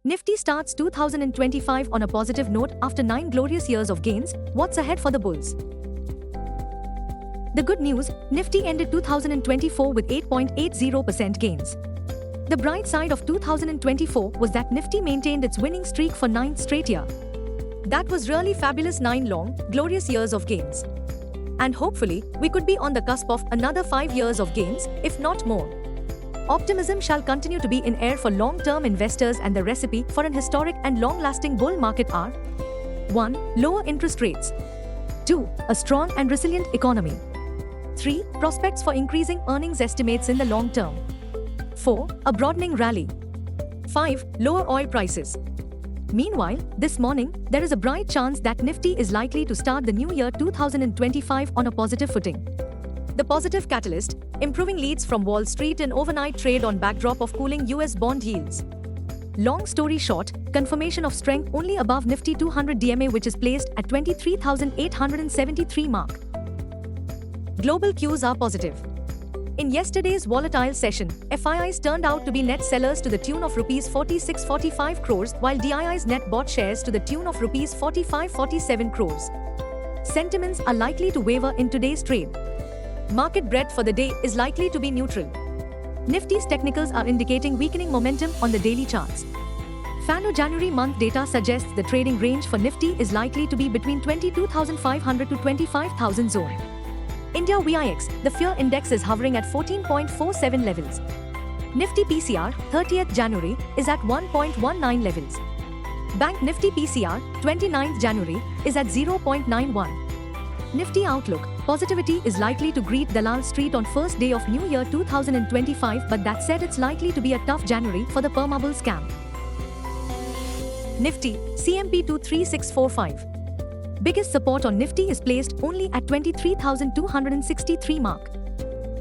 Nifty starts 2025 on a positive note after 9 glorious years of gains. What's ahead for the bulls? The good news, Nifty ended 2024 with 8.80% gains. The bright side of 2024 was that Nifty maintained its winning streak for 9th straight year. That was really fabulous 9 long, glorious years of gains. And hopefully, we could be on the cusp of another 5 years of gains, if not more. Optimism shall continue to be in air for long-term investors, and the recipe for an historic and long-lasting bull market are 1. Lower interest rates. 2. A strong and resilient economy. 3. Prospects for increasing earnings estimates in the long term. 4. A broadening rally. 5. Lower oil prices. Meanwhile, this morning, there is a bright chance that Nifty is likely to start the new year 2025 on a positive footing. The positive catalyst, improving leads from Wall Street in overnight trade on backdrop of cooling US bond yields. Long story short, confirmation of strength only above Nifty 200 DMA, which is placed at 23,873 mark. Global cues are positive. In yesterday's volatile session, FIIs turned out to be net sellers to the tune of Rs 4645 crores, while DIIs net bought shares to the tune of Rs 4547 crores. Sentiments are likely to waver in today's trade. Market breadth for the day is likely to be neutral. Nifty's technicals are indicating weakening momentum on the daily charts. FANO January month data suggests the trading range for Nifty is likely to be between 22,500 to 25,000 zone. India VIX, the fear index is hovering at 14.47 levels. Nifty PCR, 30th January, is at 1.19 levels. Bank Nifty PCR, 29th January, is at 0.91. Nifty outlook, positivity is likely to greet Dalal Street on first day of New Year 2025, but that said, it's likely to be a tough January for the permabull scam. Nifty, CMP 23645. Biggest support on Nifty is placed only at 23,263 mark.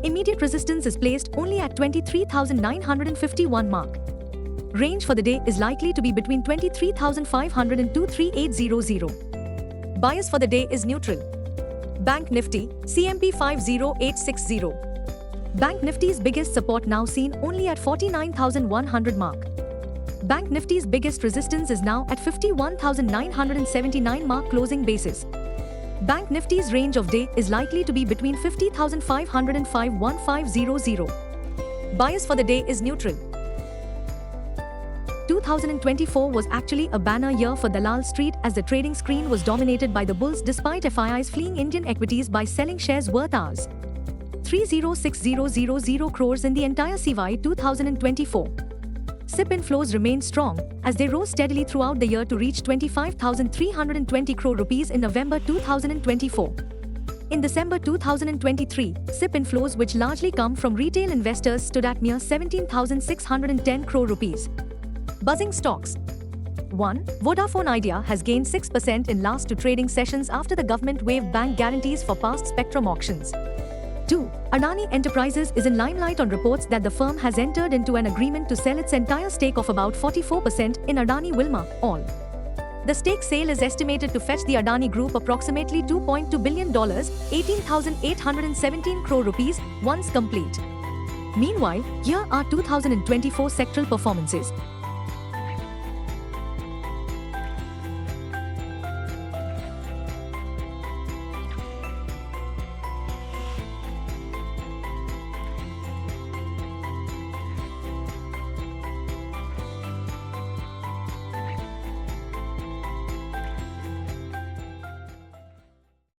Immediate resistance is placed only at 23,951 mark. Range for the day is likely to be between 23,500 and 23800. Bias for the day is neutral. Bank Nifty, CMP 50860. Bank Nifty's biggest support now seen only at 49,100 mark. Bank Nifty's biggest resistance is now at 51,979 mark closing basis. Bank Nifty's range of day is likely to be between 50,500 and 51500. Bias for the day is neutral. 2024 was actually a banner year for Dalal Street, as the trading screen was dominated by the bulls despite FIIs fleeing Indian equities by selling shares worth Rs 306000 crores in the entire CY 2024. SIP inflows remained strong, as they rose steadily throughout the year to reach 25,320 crore rupees in November 2024. In December 2023, SIP inflows, which largely come from retail investors, stood at mere 17,610 crore rupees. Buzzing stocks. 1. Vodafone Idea has gained 6% in last 2 trading sessions after the government waived bank guarantees for past spectrum auctions. 2. Adani Enterprises is in limelight on reports that the firm has entered into an agreement to sell its entire stake of about 44% in Adani Wilmar, all. The stake sale is estimated to fetch the Adani Group approximately $2.2 billion, 18,817 crore rupees, once complete. Meanwhile, here are 2024 sectoral performances.